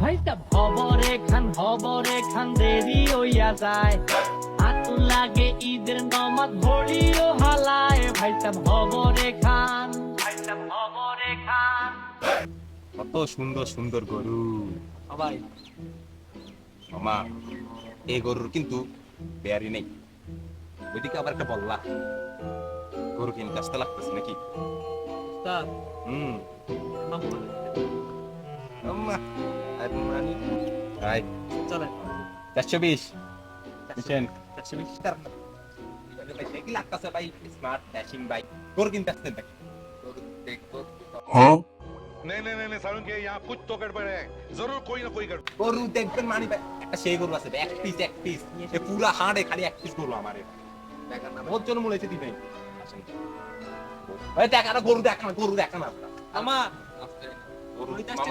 ভাইটা হবরে খান দেরি হইয়া যায়, হাত লাগে ঈদের নমাজ ভরিও হালায়। ভাইটা হবরে খান। কত সুন্দর সুন্দর গরু। ভাই মামা, এই গরুর কিন্তু বেয়ারি নেই। ওইদিকে আবার একটা বললা গরু কিনতে আসতে লাগতেছে নাকি? স্যার হুম মাফ করে দিন। আম্মা আর মানি আই চলেন 420 বুঝছেন? 420 ভাই দেখি লাগতেছে ভাই, স্মার্ট ড্যাশিং ভাই। গরু কিনতে আসতেন নাকি? গরু দেখবো। नहीं नहीं नहीं नहीं सारुण के यहाँ कुछ तो गड़बड़ है जरूर कोई ना कोई गड़बड़। গরু দেখবেন মানি ভাই, একটা সেই গরু আছে এক পিস এ পুরা হাড়ে খালি এক পিস গরু আমার দেখার না ওর জন্য মনে হচ্ছে দিবেন। আসেন ভাই, দেখা না গরু, দেখা না গরু, দেখা না আমা গরু। ওই মামা